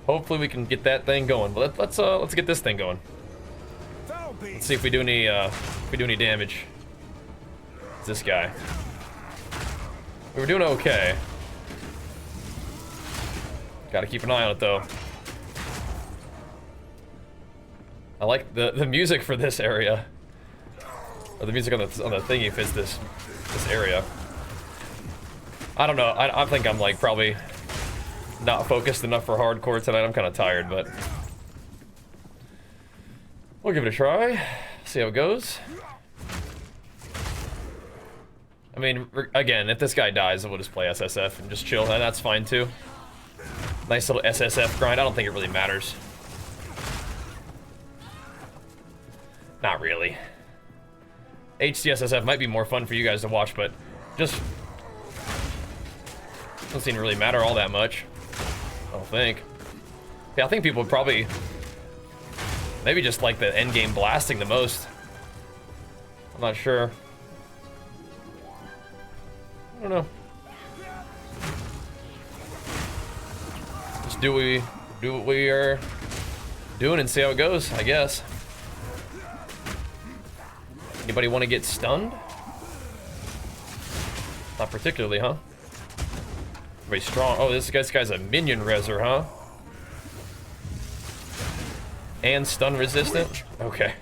Hopefully we can get that thing going. But let's get this thing going. Let's see if we do any damage. It's this guy. We were doing okay. Gotta keep an eye on it though. I like the music for this area. Or the music on the thingy fits this area. I don't know. I think I'm like probably not focused enough for hardcore tonight. I'm kind of tired, but we'll give it a try. See how it goes. I mean, again, if this guy dies, we'll just play SSF and just chill, and that's fine too. Nice little SSF grind. I don't think it really matters. Not really. HCSSF might be more fun for you guys to watch, but just doesn't seem to really matter all that much. I don't think. Yeah, I think people would probably maybe just like the end game blasting the most. I'm not sure. I don't know. Just do what we are doing and see how it goes, I guess. Anybody want to get stunned? Not particularly, huh? Very strong. Oh, this guy's a minion reser, huh? And stun resistant? Okay.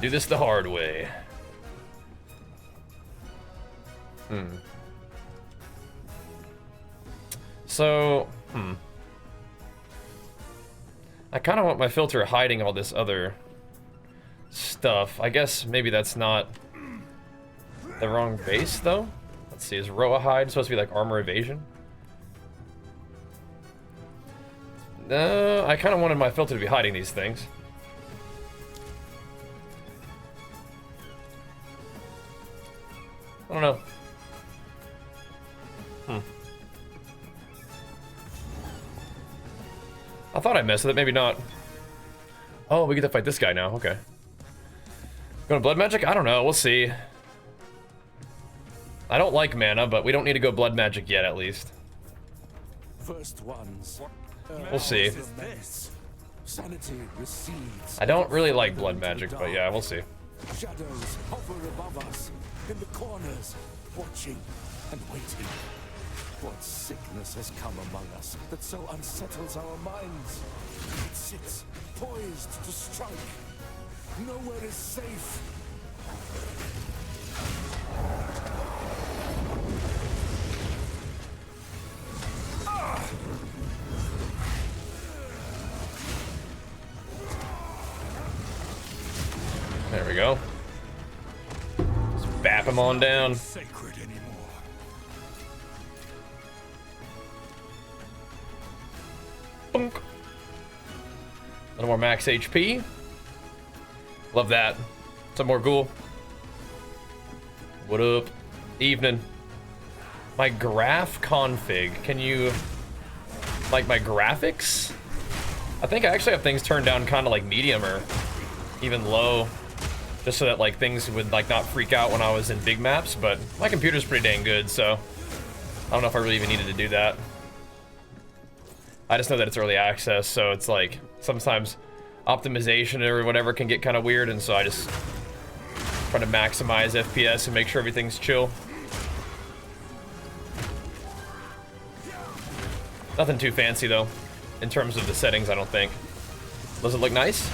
Do this the hard way. So, I kind of want my filter hiding all this other stuff. I guess maybe that's not the wrong base, though. Let's see, is Roa hide supposed to be like armor evasion? No, I kind of wanted my filter to be hiding these things. I don't know. I thought I messed with it, maybe not. Oh, we get to fight this guy now, okay. Going to blood magic? I don't know, we'll see. I don't like mana, but we don't need to go blood magic yet, at least. First ones. We'll see. I don't really like blood magic, but yeah, we'll see. Shadows hover above us, in the corners, watching and waiting. What sickness has come among us that so unsettles our minds? It sits poised to strike. Nowhere is safe. There we go. Just bap him on down. Sacred anymore. Boonk. A little more max HP. Love that. Some more ghoul. What up? Evening. My graph config. Can you like my graphics? I think I actually have things turned down kind of like medium or even low, just so that like things would like not freak out when I was in big maps, but my computer's pretty dang good, so I don't know if I really even needed to do that. I just know that it's early access, so it's like sometimes optimization or whatever can get kind of weird, and so I just try to maximize FPS and make sure everything's chill. Nothing too fancy though, in terms of the settings, I don't think. Does it look nice?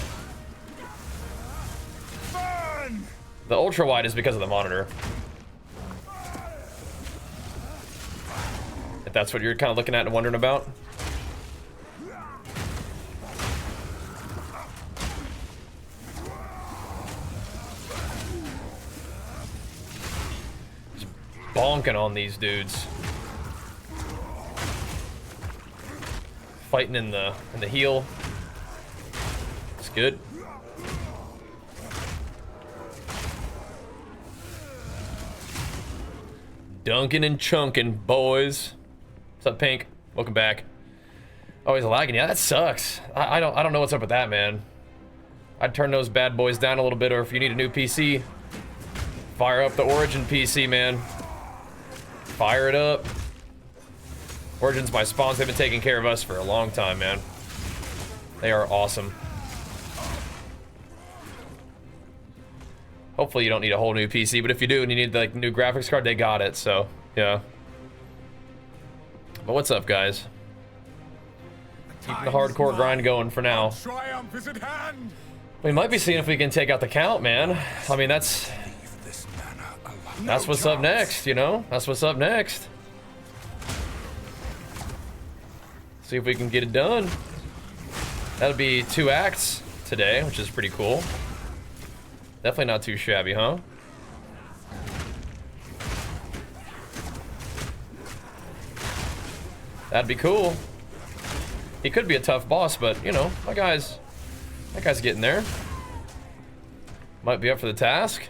The ultra wide is because of the monitor. If that's what you're kind of looking at and wondering about. Just bonking on these dudes. Fighting in the heel. It's good. Dunking and chunking, boys. What's up, Pink? Welcome back. Always lagging. Yeah, that sucks. I don't know what's up with that, man. I'd turn those bad boys down a little bit, or if you need a new PC, fire up the Origin PC, man. fire it up. Origin's my spawns. They've been taking care of us for a long time, man. They are awesome. Hopefully you don't need a whole new PC, but if you do and you need like new graphics card, they got it, so yeah. But what's up, guys? Keeping the hardcore grind going for now. We might be seeing if we can take out the count, man. I mean, that's what's up next, you know? That's what's up next. See if we can get it done. That'll be 2 acts today, which is pretty cool. Definitely not too shabby, huh? That'd be cool. He could be a tough boss, but you know, that guy's getting there. Might be up for the task.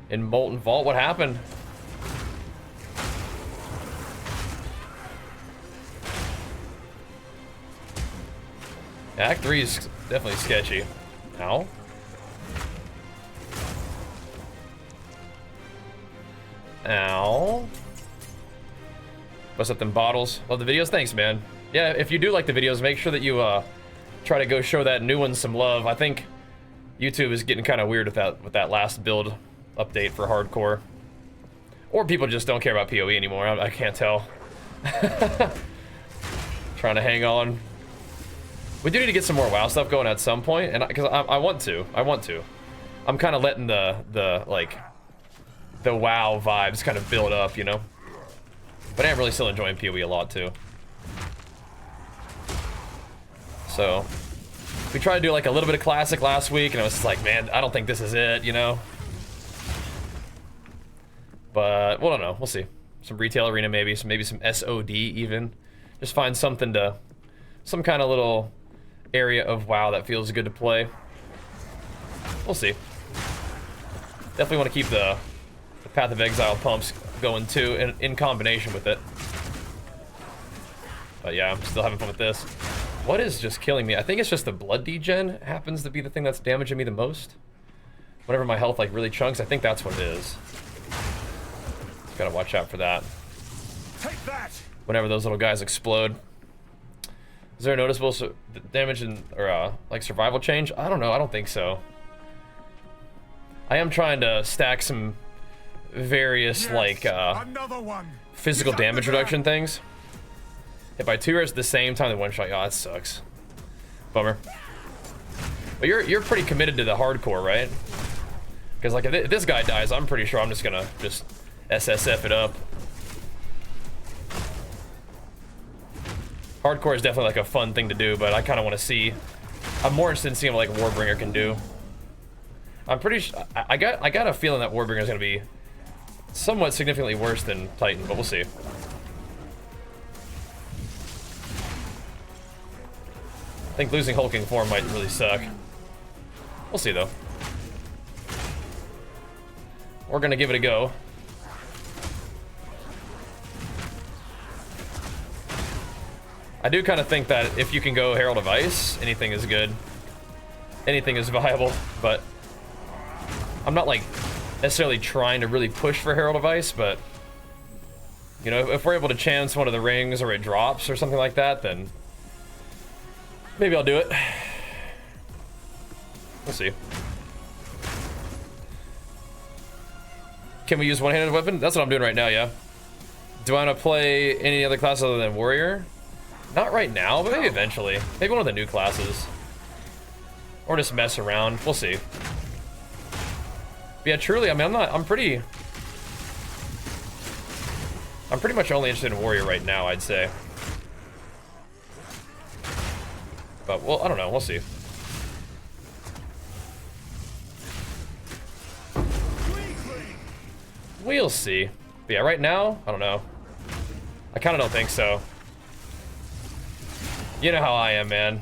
In Molten Vault, what happened? Act 3 is definitely sketchy. Ow. Ow. Bust up them bottles. Love the videos. Thanks, man. Yeah, if you do like the videos, make sure that you try to go show that new one some love. I think YouTube is getting kind of weird with that last build update for hardcore. Or people just don't care about PoE anymore. I can't tell. Trying to hang on. We do need to get some more WoW stuff going at some point, and because I want to. I'm kind of letting the WoW vibes kind of build up, you know. But I am really still enjoying PoE a lot too. So we tried to do like a little bit of classic last week, and I was just like, man, I don't think this is it, you know. But well, I don't know. We'll see. Some retail arena, maybe some SOD even. Just find something to, some kind of little area of WoW that feels good to play. We'll see. Definitely want to keep the Path of Exile pumps going too, in combination with it. But yeah, I'm still having fun with this. What is just killing me? I think it's just the blood degen happens to be the thing that's damaging me the most. Whenever my health like really chunks, I think that's what it is. Gotta watch out for that. Take that. Whenever those little guys explode. Is there a noticeable damage or like survival change? I don't know. I don't think so. I am trying to stack some various like physical damage reduction things. Hit by 2 rares at the same time, the one shot. Oh, that sucks. Bummer. But you're pretty committed to the hardcore, right? Because like if this guy dies, I'm pretty sure I'm just gonna SSF it up. Hardcore is definitely like a fun thing to do, but I kind of want to see. I'm more interested in seeing what like Warbringer can do. I'm pretty sure I got a feeling that Warbringer is gonna be somewhat significantly worse than Titan, but we'll see. I think losing hulking form might really suck. We'll see though. We're gonna give it a go. I do kind of think that if you can go Herald of Ice, anything is good. Anything is viable, but I'm not like necessarily trying to really push for Herald of Ice, but you know, if we're able to chance one of the rings or it drops or something like that, then maybe I'll do it. We'll see. Can we use one-handed weapon? That's what I'm doing right now, yeah. Do I want to play any other class other than Warrior? Not right now, but maybe eventually. Maybe one of the new classes. Or just mess around. We'll see. But yeah, truly, I mean, I'm pretty much only interested in Warrior right now, I'd say. But, well, I don't know. We'll see. We'll see. But yeah, right now, I don't know. I kind of don't think so. You know how I am, man.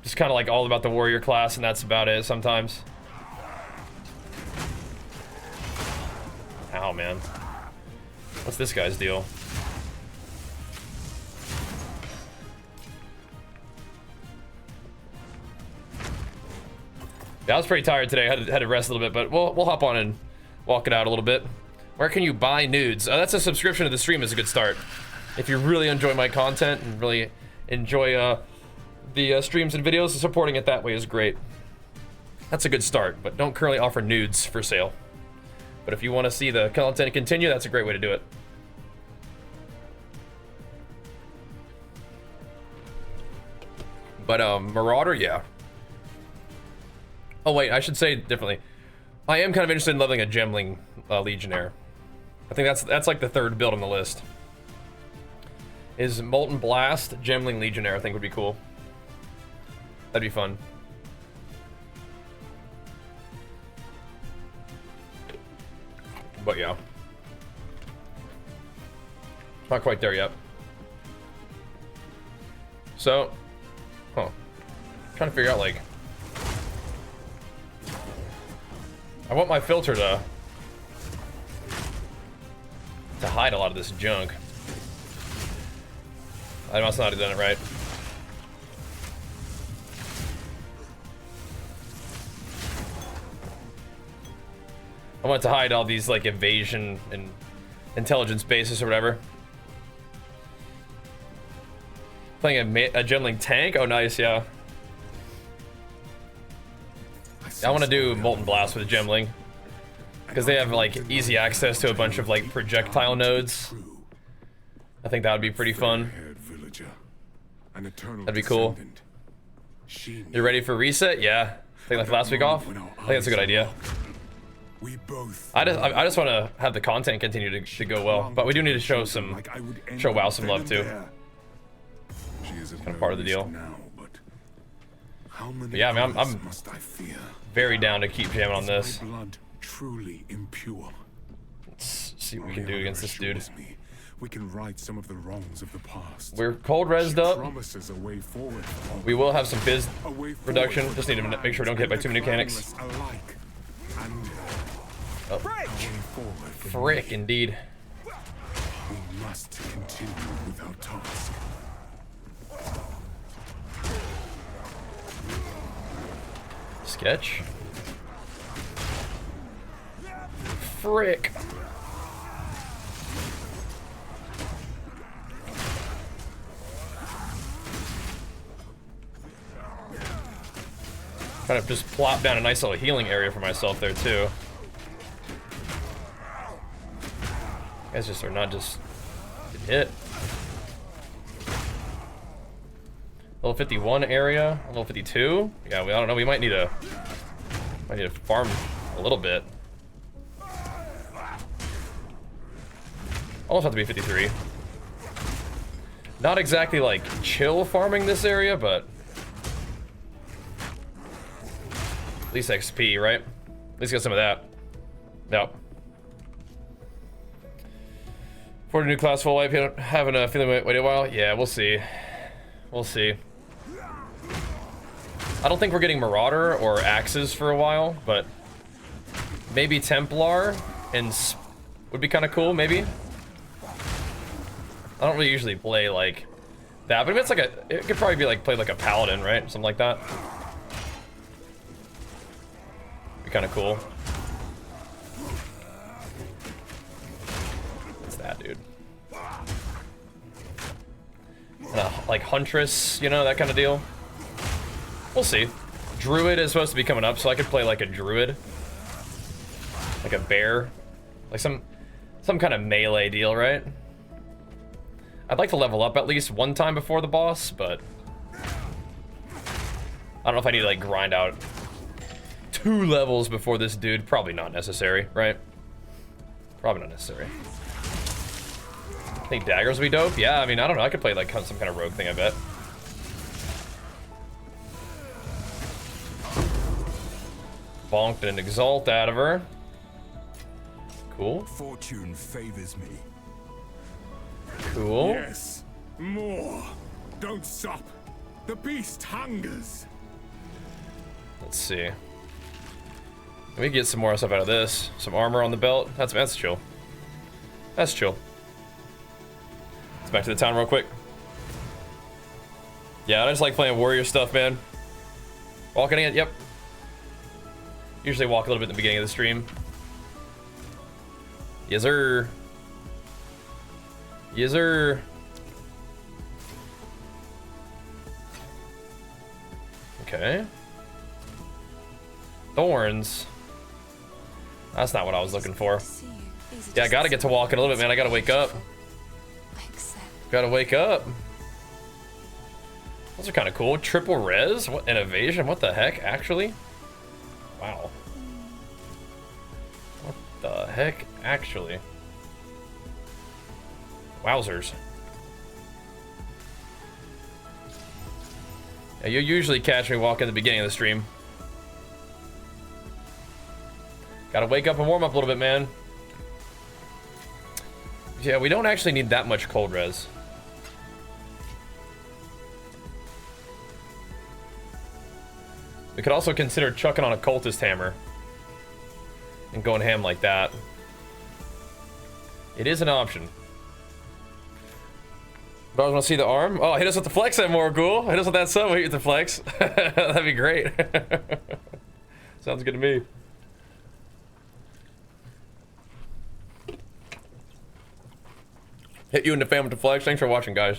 Just kind of like all about the Warrior class, and that's about it sometimes. Ow, man. What's this guy's deal? Yeah, I was pretty tired today. I had to rest a little bit, but we'll hop on and walk it out a little bit. Where can you buy nudes? That's a subscription to the stream is a good start. If you really enjoy my content and really enjoy the streams and videos, supporting it that way is great. That's a good start, but don't currently offer nudes for sale. But if you want to see the content continue, that's a great way to do it. But Marauder, yeah. Oh wait, I should say differently. I am kind of interested in leveling a Gemling Legionnaire. I think that's like the third build on the list. Is Molten Blast Gemling Legionnaire? I think would be cool. That'd be fun. But yeah, not quite there yet. So, trying to figure out, like, I want my filter to hide a lot of this junk. I must not have done it right. I want to hide all these, like, evasion and intelligence bases or whatever. Playing a Gemling tank? Oh, nice, yeah. I want to do Molten Blast with Gemling. Because they have, like, easy access to a bunch of, like, projectile nodes. I think that would be pretty fun. That'd be cool. You ready for reset? Yeah. Take like last week off? I think that's a good idea. I just want to have the content continue to go well, but we do need to show WoW some love too. It's kind of part of the deal. But yeah, I mean, I'm very down to keep jamming on this. Let's see what we can do against this dude. We can right some of the wrongs of the past. We're cold rezzed up. We will have some biz reduction. Just need to make sure we don't get hit by too many mechanics. Oh. Frick, indeed. We must continue with our task. Sketch. Frick. Kind of just plop down a nice little healing area for myself there too. You guys just are not just get hit. Level 51 area, level 52. Yeah, I don't know. We might need to farm a little bit. Almost have to be 53. Not exactly like chill farming this area, but at least XP, right? At least get some of that. Yep. For the new class full wipe, having a feeling wait a while. Yeah, we'll see. We'll see. I don't think we're getting Marauder or Axes for a while, but maybe Templar and would be kind of cool, maybe. I don't really usually play like that, but if it's like it could probably be like played like a Paladin, right? Something like that. Be kind of cool. What's that, dude? Like Huntress, you know, that kind of deal. We'll see. Druid is supposed to be coming up, so I could play like a Druid, like a bear, like some kind of melee deal, right? I'd like to level up at least one time before the boss, but I don't know if I need to like grind out 2 levels before this dude. Probably not necessary, right? Probably not necessary. I think daggers would be dope. Yeah, I mean, I don't know. I could play like some kind of rogue thing, I bet. Bonked an exalt out of her. Cool. Fortune favors me. Cool. Yes, more. Don't stop. The beast hungers. Let's see. Let me get some more stuff out of this. Some armor on the belt. That's chill. That's chill. Let's back to the town real quick. Yeah, I just like playing warrior stuff, man. Walking in, yep. Usually walk a little bit in the beginning of the stream. Yes, sir. Yes, sir. Okay. Thorns. That's not what I was looking for. Yeah, I gotta get to walking a little bit, man. I gotta wake up. Gotta wake up. Those are kind of cool. Triple res? What, an evasion? What the heck, actually? Wow. What the heck, actually? Wowzers. Yeah, you usually catch me walking at the beginning of the stream. Gotta wake up and warm up a little bit, man. Yeah, we don't actually need that much cold res. We could also consider chucking on a cultist hammer and going ham like that. It is an option. But I was gonna see the arm. Oh, hit us with the flex, that more cool. Hit us with that sub, hit you with the flex. That'd be great. Sounds good to me. Hit you in the fan with the flex. Thanks for watching, guys.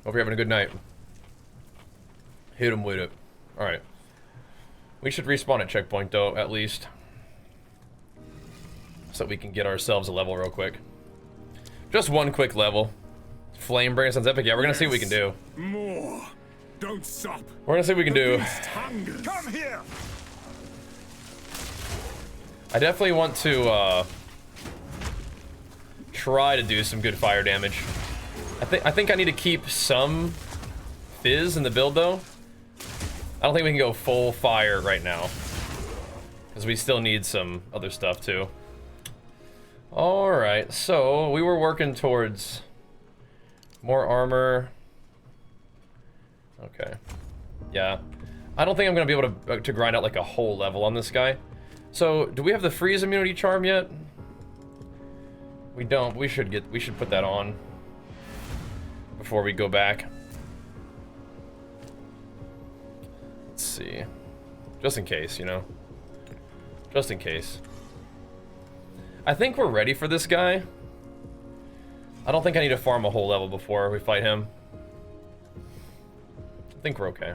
Hope you're having a good night. Hit him with it. Alright. We should respawn at checkpoint, though, at least. So we can get ourselves a level real quick. Just one quick level. Flamebringer sounds epic. Yeah, we're gonna see what we can do. More. Don't stop. We're gonna see what we can do. Come here. I definitely want to try to do some good fire damage. I think I need to keep some fizz in the build though. I don't think we can go full fire right now, because we still need some other stuff too. All right, so we were working towards more armor. Okay, yeah, I don't think I'm gonna be able to grind out like a whole level on this guy. So do we have the freeze immunity charm yet? We don't. We should put that on before we go back. Let's see. Just in case, you know. Just in case. I think we're ready for this guy. I don't think I need to farm a whole level before we fight him. I think we're okay.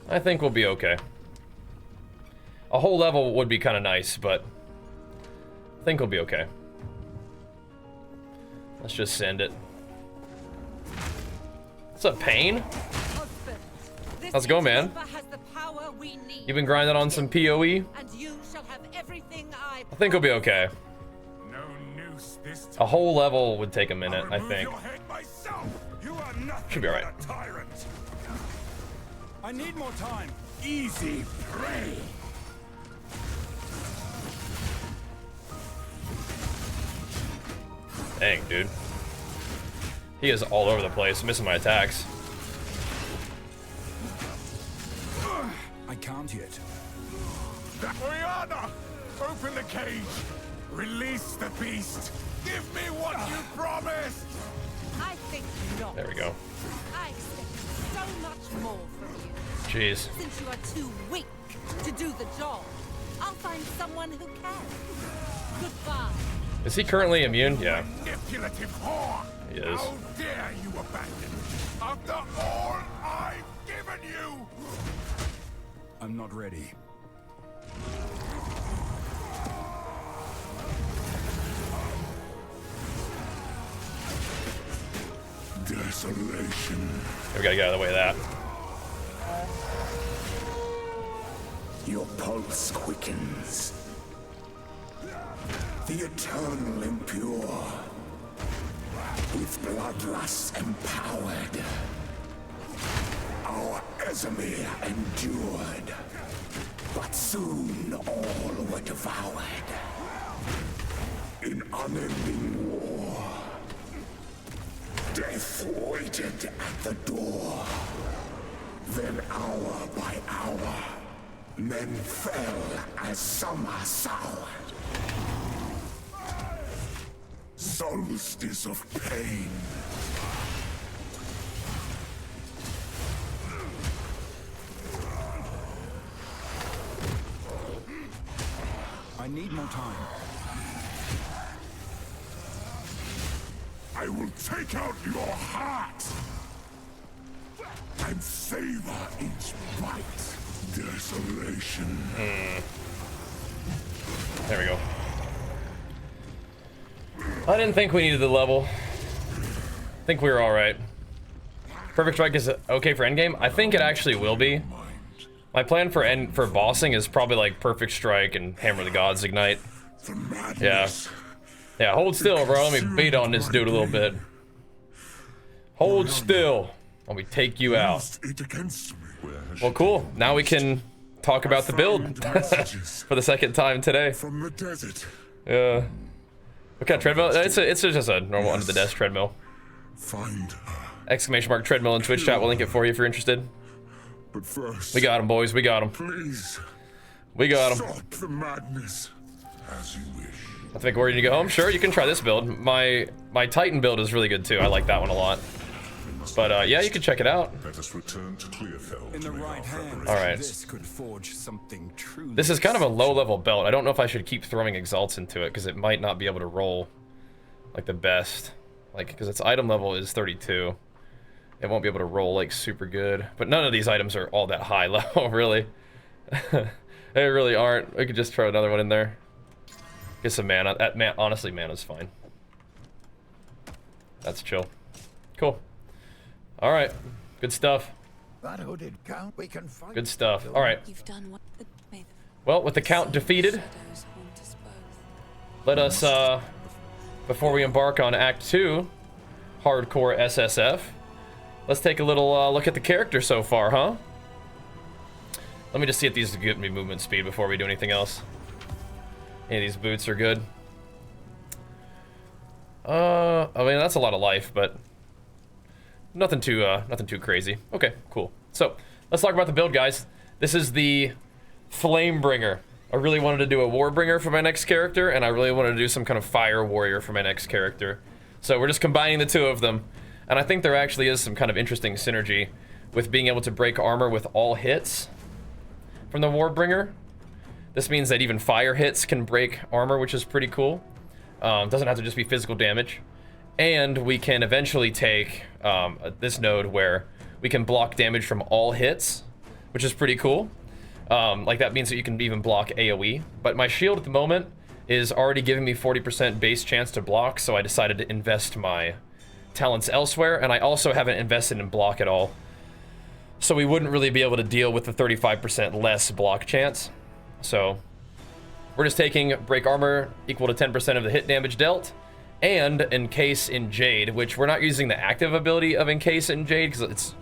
I think we'll be okay. A whole level would be kind of nice, but I think we'll be okay. Let's just send it. What's up, Pain? How's it going, man? You've been grinding on some PoE? I think we'll be okay. A whole level would take a minute, I think. Should be alright. I need more time. Easy prey. Dang, dude. He is all over the place, missing my attacks. I can't yet. Oriana! Open the cage! Release the beast! Give me what you promised! I think not. There we go. I expect so much more from you. Jeez. Since you are too weak to do the job, I'll find someone who can. Goodbye. Is he currently immune? Yeah. Manipulative whore! He is. How dare you abandon me after all I've given you! I'm not ready. Desolation. We gotta get out of the way of that. Your pulse quickens. The eternal impure, with bloodlust empowered. Our Ezemir endured, but soon all were devoured. In unending war, death waited at the door. Then hour by hour, men fell as summer soured. Solstice of pain. I need more time. I will take out your heart and savor each bite. Desolation. There we go. I didn't think we needed the level. I think we were all right. Perfect strike is okay for endgame. I think it actually will be. My plan for bossing is probably like perfect strike and hammer the gods ignite. Yeah. Yeah, hold still, bro. Let me beat on this dude a little bit. Hold still. Let me take you out. Well, cool. Now we can talk about the build for the second time today. From the desert. Yeah. What kind of treadmill? It's just a normal under the desk treadmill. Find her. Exclamation mark treadmill in Twitch chat. We'll link it for you if you're interested. But first, We got him, boys. We got him. please We got him. stop the madness. As you wish. I think we're ready to go home. Sure, you can try this build. My Titan build is really good too. I like that one a lot. But yeah, you can check it out. Let us return to Clearfell. In the right hand, All right. this could forge something truly. This is kind of a low-level belt. I don't know if I should keep throwing exalts into it because it might not be able to roll like the best. Like, because its item level is 32. It won't be able to roll like super good. But none of these items are all that high level, really. They really aren't. We could just throw another one in there. Get some mana. Honestly, mana's fine. That's chill. Cool. All right. Good stuff. That hooded count we can fight. Good stuff. All right. You've done what Well, with the count defeated, let us, before we embark on Act 2, Hardcore SSF, let's take a little look at the character so far, huh? Let me just see if these give me movement speed before we do anything else. Any of these boots are good. I mean, that's a lot of life, but nothing too crazy. Okay, cool. So, let's talk about the build, guys. This is the Flamebringer. I really wanted to do a Warbringer for my next character, and I really wanted to do some kind of Fire Warrior for my next character. So we're just combining the two of them. And I think there actually is some kind of interesting synergy with being able to break armor with all hits from the Warbringer. This means that even fire hits can break armor, which is pretty cool. Doesn't have to just be physical damage. And we can eventually take this node where we can block damage from all hits, which is pretty cool. Like that means that you can even block AoE. But my shield at the moment is already giving me 40% base chance to block, so I decided to invest my talents elsewhere, and I also haven't invested in block at all. So we wouldn't really be able to deal with the 35% less block chance. So we're just taking break armor equal to 10% of the hit damage dealt, and encase in Jade, which we're not using the active ability of encase in Jade because it's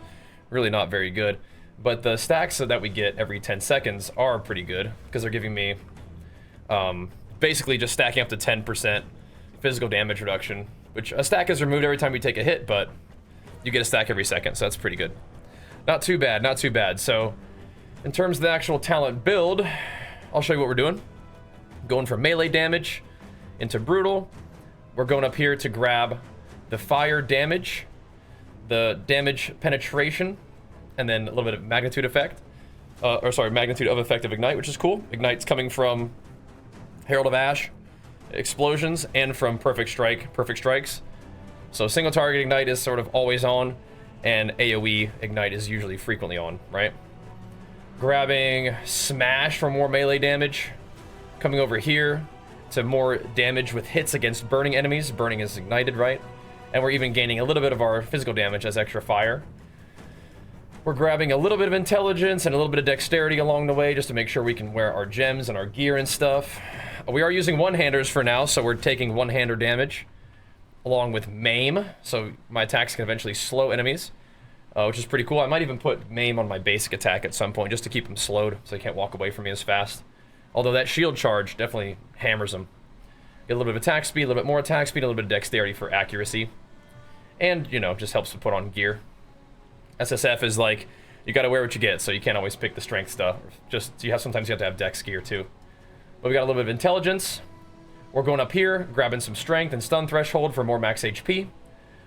really not very good. But the stacks that we get every 10 seconds are pretty good because they're giving me basically just stacking up to 10% physical damage reduction, which a stack is removed every time you take a hit, but you get a stack every second, so that's pretty good. Not too bad, not too bad. So in terms of the actual talent build, I'll show you what we're doing. Going from melee damage into brutal. We're going up here to grab the fire damage, the damage penetration, and then a little bit of magnitude effect. Magnitude of effective ignite, which is cool. Ignite's coming from Herald of Ash, explosions, and from perfect strikes. So single target ignite is sort of always on, and AoE ignite is usually frequently on, right? Grabbing smash for more melee damage. Coming over here to more damage with hits against burning enemies. Burning is ignited, right? And we're even gaining a little bit of our physical damage as extra fire. We're grabbing a little bit of intelligence and a little bit of dexterity along the way just to make sure we can wear our gems and our gear and stuff. We are using one-handers for now, so we're taking one-hander damage along with maim, so my attacks can eventually slow enemies, which is pretty cool. I might even put maim on my basic attack at some point just to keep them slowed so they can't walk away from me as fast. Although that shield charge definitely hammers them. Get a little bit of attack speed, a little bit more attack speed, a little bit of dexterity for accuracy. And, you know, just helps to put on gear. SSF is like, you gotta wear what you get, so you can't always pick the strength stuff. Sometimes you have to have dex gear too. But we got a little bit of intelligence. We're going up here, grabbing some strength and stun threshold for more max HP.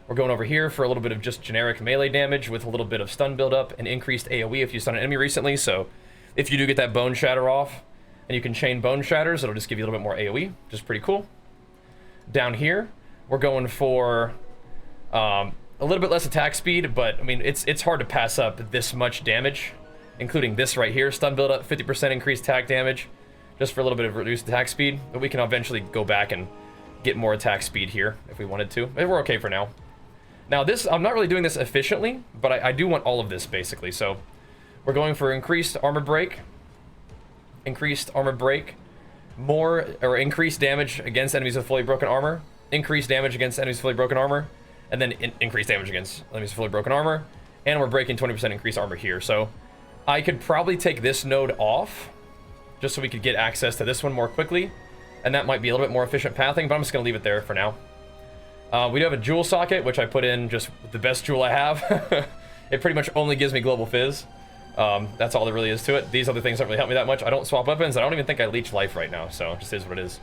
We're going over here for a little bit of just generic melee damage with a little bit of stun buildup and increased AoE if you stun an enemy recently. So if you do get that bone shatter off, and you can chain Bone Shatters. It'll just give you a little bit more AoE, which is pretty cool. Down here, we're going for a little bit less attack speed, but I mean, it's hard to pass up this much damage, including this right here. Stun build up, 50% increased attack damage, just for a little bit of reduced attack speed. But we can eventually go back and get more attack speed here if we wanted to. Maybe we're okay for now. Now this, I'm not really doing this efficiently, but I do want all of this basically. So we're going for increased armor break, more or increased damage against enemies with fully broken armor, increased damage against enemies with fully broken armor, and then increased damage against enemies with fully broken armor, and we're breaking 20% increased armor here. So I could probably take this node off just so we could get access to this one more quickly, and that might be a little bit more efficient pathing, but I'm just gonna leave it there for now. We do have a jewel socket, which I put in just the best jewel I have. It pretty much only gives me global fizz. That's all there really is to it. These other things don't really help me that much. I don't swap weapons. I don't even think I leech life right now, so it just is what it is.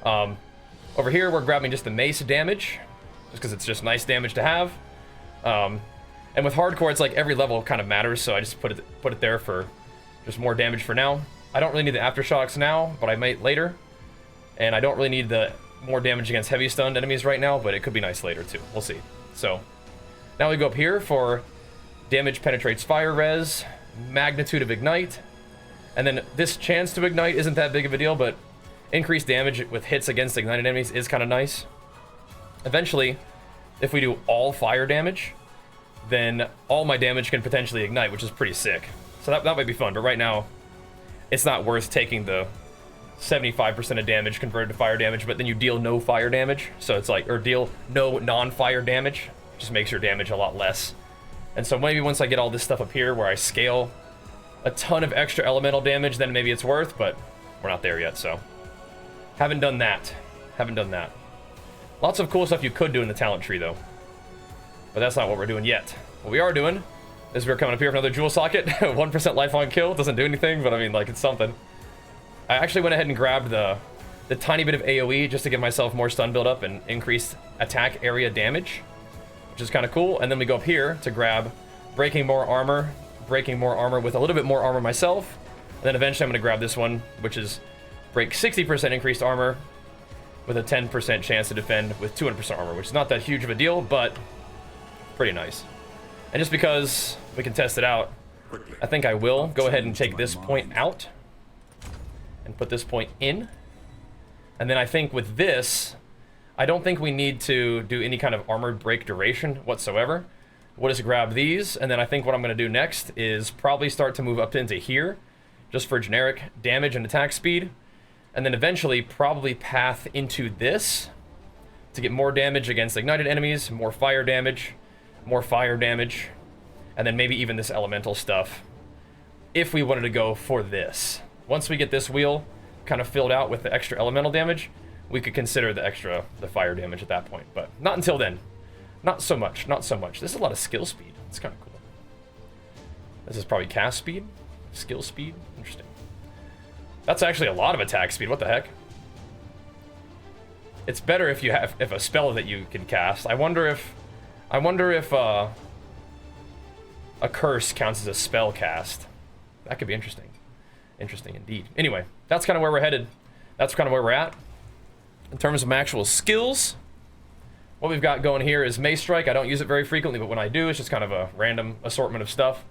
Over here, we're grabbing just the mace damage, just because it's just nice damage to have. And with hardcore, it's like every level kind of matters, so I just put it there for just more damage for now. I don't really need the aftershocks now, but I might later. And I don't really need the more damage against heavy stunned enemies right now, but it could be nice later too. We'll see. So now we go up here for damage penetrates fire res, magnitude of ignite, and then this chance to ignite isn't that big of a deal, but increased damage with hits against ignited enemies is kind of nice. Eventually, if we do all fire damage, then all my damage can potentially ignite, which is pretty sick. So that might be fun, but right now, it's not worth taking the 75% of damage converted to fire damage, but then you deal no fire damage, so it's like, or deal no non-fire damage, just makes your damage a lot less. And so maybe once I get all this stuff up here where I scale a ton of extra elemental damage, then maybe it's worth, but we're not there yet, so. Haven't done that. Lots of cool stuff you could do in the talent tree, though. But that's not what we're doing yet. What we are doing is we're coming up here for another jewel socket. 1% lifelong kill. Doesn't do anything, but I mean, like, it's something. I actually went ahead and grabbed the tiny bit of AoE just to give myself more stun build up and increased attack area damage, which is kind of cool. And then we go up here to grab breaking more armor with a little bit more armor myself. And then eventually I'm going to grab this one, which is break 60% increased armor with a 10% chance to defend with 200% armor, which is not that huge of a deal, but pretty nice. And just because we can test it out, I think I will go ahead and take this point out and put this point in. And then I think with this, I don't think we need to do any kind of armored break duration whatsoever. We'll just grab these, and then I think what I'm going to do next is probably start to move up into here, just for generic damage and attack speed, and then eventually probably path into this to get more damage against ignited enemies, more fire damage, and then maybe even this elemental stuff, if we wanted to go for this. Once we get this wheel kind of filled out with the extra elemental damage, we could consider the fire damage at that point, but not until then. Not so much. This is a lot of skill speed. It's kind of cool. This is probably cast speed, skill speed. Interesting. That's actually a lot of attack speed. What the heck? It's better if you have a spell that you can cast. I wonder if a curse counts as a spell cast. That could be interesting. Interesting indeed. Anyway, that's kind of where we're headed. That's kind of where we're at. In terms of my actual skills, what we've got going here is Mace Strike. I don't use it very frequently, but when I do, it's just kind of a random assortment of stuff.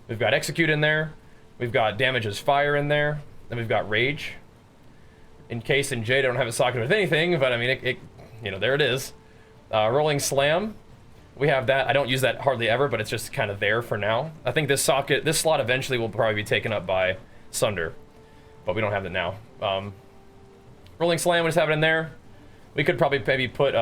We've got Execute in there. We've got Damage as Fire in there. Then we've got Rage. In case in Jade I don't have it socketed with anything, but I mean, you know, there it is. Rolling Slam. We have that. I don't use that hardly ever, but it's just kind of there for now. I think this slot eventually will probably be taken up by Sunder, but we don't have it now. Rolling Slam, we just have it in there. We could probably maybe put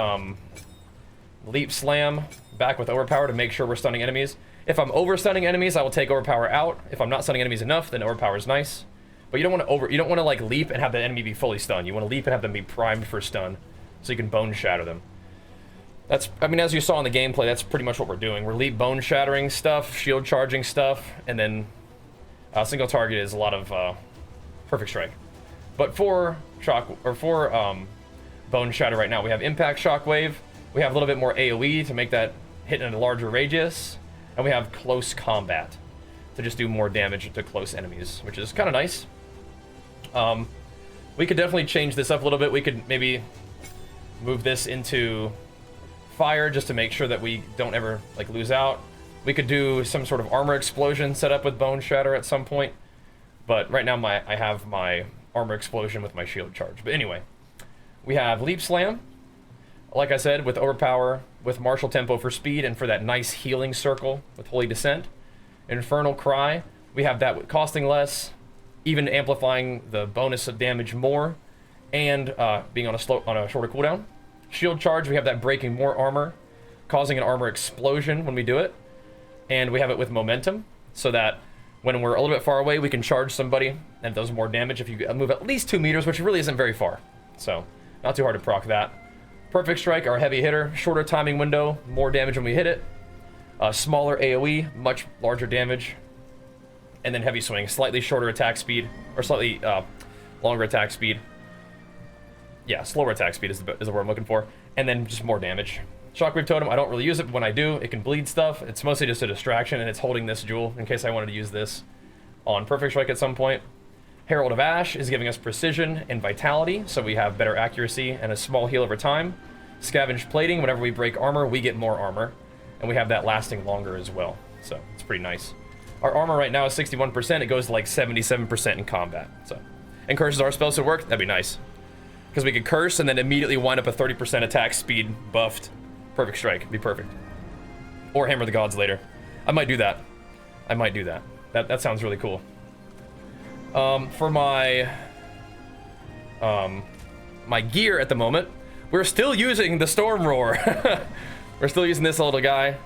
Leap Slam back with Overpower to make sure we're stunning enemies. If I'm over-stunning enemies, I will take Overpower out. If I'm not stunning enemies enough, then Overpower is nice. But you don't want to like leap and have the enemy be fully stunned. You want to leap and have them be primed for stun, so you can Bone Shatter them. That's, I mean, as you saw in the gameplay, that's pretty much what we're doing. We're leap Bone Shattering stuff, shield charging stuff, and then single target is a lot of Perfect Strike. But for Bone Shatter right now, we have Impact Shockwave. We have a little bit more AoE to make that hit in a larger radius, and we have Close Combat to just do more damage to close enemies, which is kind of nice. We could definitely change this up a little bit. We could maybe move this into fire just to make sure that we don't ever like lose out. We could do some sort of armor explosion set up with Bone Shatter at some point. But right now I have my armor explosion with my shield charge. But anyway, we have Leap Slam. Like I said, with Overpower, with Martial Tempo for speed, and for that nice healing circle with Holy Descent. Infernal Cry, we have that with costing less, even amplifying the bonus of damage more, and being on a shorter cooldown. Shield Charge, we have that breaking more armor, causing an armor explosion when we do it. And we have it with Momentum, so that when we're a little bit far away, we can charge somebody, and it does more damage if you move at least 2 meters, which really isn't very far. So, not too hard to proc that. Perfect Strike, our heavy hitter, shorter timing window, more damage when we hit it. Smaller AoE, much larger damage. And then Heavy Swing, slightly shorter attack speed, or slightly longer attack speed. Yeah, slower attack speed is the word I'm looking for. And then just more damage. Shockwave Totem, I don't really use it, but when I do, it can bleed stuff. It's mostly just a distraction, and it's holding this jewel in case I wanted to use this on Perfect Strike at some point. Herald of Ash is giving us precision and vitality, so we have better accuracy and a small heal over time. Scavenge Plating, whenever we break armor, we get more armor. And we have that lasting longer as well, so it's pretty nice. Our armor right now is 61%, it goes to like 77% in combat, so. And curses are spells to work, that'd be nice. Because we could curse and then immediately wind up a 30% attack speed buffed Perfect Strike, it'd be perfect. Or Hammer the Gods later. I might do that. I might do that. That sounds really cool. For my my gear at the moment, we're still using the Storm Roar. We're still using this little guy.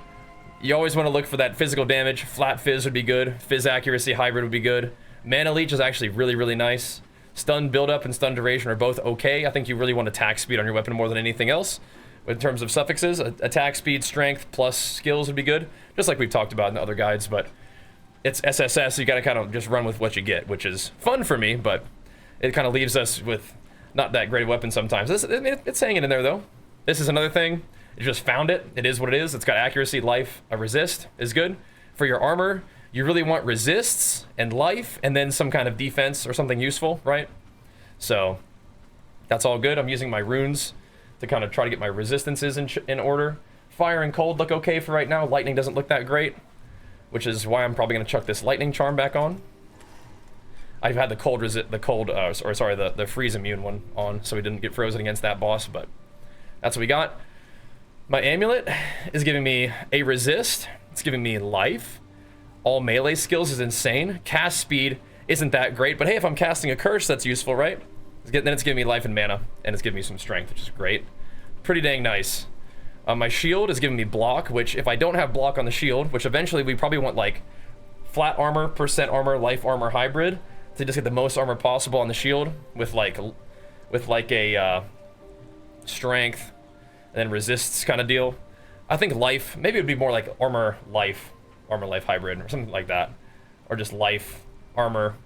You always want to look for that physical damage. Flat Fizz would be good. Fizz Accuracy Hybrid would be good. Mana Leech is actually really, really nice. Stun Buildup and Stun Duration are both okay. I think you really want attack speed on your weapon more than anything else. In terms of suffixes, attack speed, strength, plus skills would be good. Just like we've talked about in the other guides, but it's SSS, so you gotta kind of just run with what you get, which is fun for me, but it kind of leaves us with not that great a weapon sometimes. It's hanging in there, though. This is another thing. You just found it. It is what it is. It's got accuracy, life, a resist is good. For your armor, you really want resists and life, and then some kind of defense or something useful, right? So that's all good. I'm using my runes to kind of try to get my resistances in order. Fire and cold look okay for right now. Lightning doesn't look that great, which is why I'm probably going to chuck this lightning charm back on. I've had the freeze immune one on, so we didn't get frozen against that boss, but that's what we got. My amulet is giving me a resist. It's giving me life. All melee skills is insane. Cast speed isn't that great, but hey, if I'm casting a curse, that's useful, right? Then it's giving me life and mana, and it's giving me some strength, which is great. Pretty dang nice. My shield is giving me block, which if I don't have block on the shield, which eventually we probably want like flat armor, percent armor, life armor hybrid to just get the most armor possible on the shield with like a strength and then resists kind of deal. I think life, maybe it would be more like armor life hybrid or something like that, or just life armor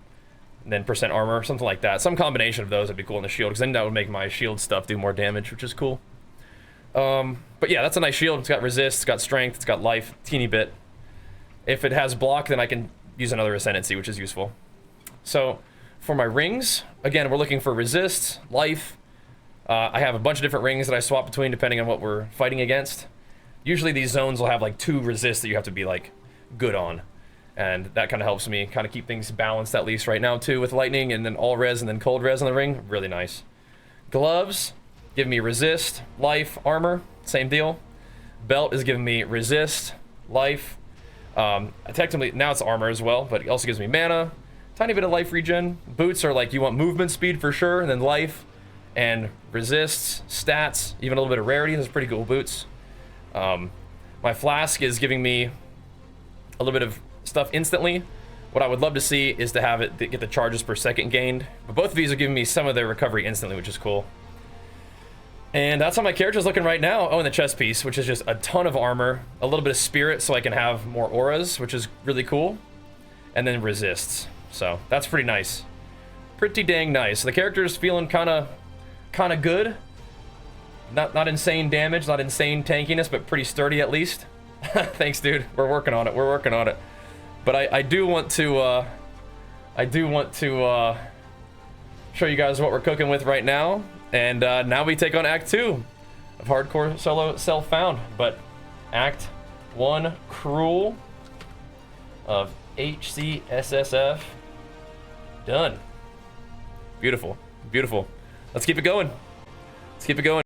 and then percent armor, something like that. Some combination of those would be cool in the shield, because then that would make my shield stuff do more damage, which is cool. But yeah, that's a nice shield. It's got resist, it's got strength, it's got life, teeny bit. If it has block, then I can use another ascendancy, which is useful. So for my rings, again, we're looking for resist, life. I have a bunch of different rings that I swap between depending on what we're fighting against. Usually these zones will have like 2 resists that you have to be like good on. And that kind of helps me kind of keep things balanced, at least right now too, with lightning and then all res and then cold res on the ring. Really nice. Gloves give me resist, life, armor, same deal. Belt is giving me resist, life. Technically now it's armor as well, but it also gives me mana, tiny bit of life regen. Boots are like you want movement speed for sure, and then life and resists, stats, even a little bit of rarity. Those are pretty cool boots. My flask is giving me a little bit of stuff instantly. What I would love to see is to have it get the charges per second gained, but both of these are giving me some of their recovery instantly, which is cool. And that's how my character's looking right now. Oh, and the chest piece, which is just a ton of armor, a little bit of spirit so I can have more auras, which is really cool, and then resists. So that's pretty nice. Pretty dang nice. The character's feeling kind of good. Not insane damage, not insane tankiness, but pretty sturdy at least. Thanks, dude. We're working on it. We're working on it. But I do want to show you guys what we're cooking with right now. And now we take on Act 2 of Hardcore Solo Self-Found. But Act 1 Cruel of HCSSF done. Beautiful, beautiful. Let's keep it going. Let's keep it going.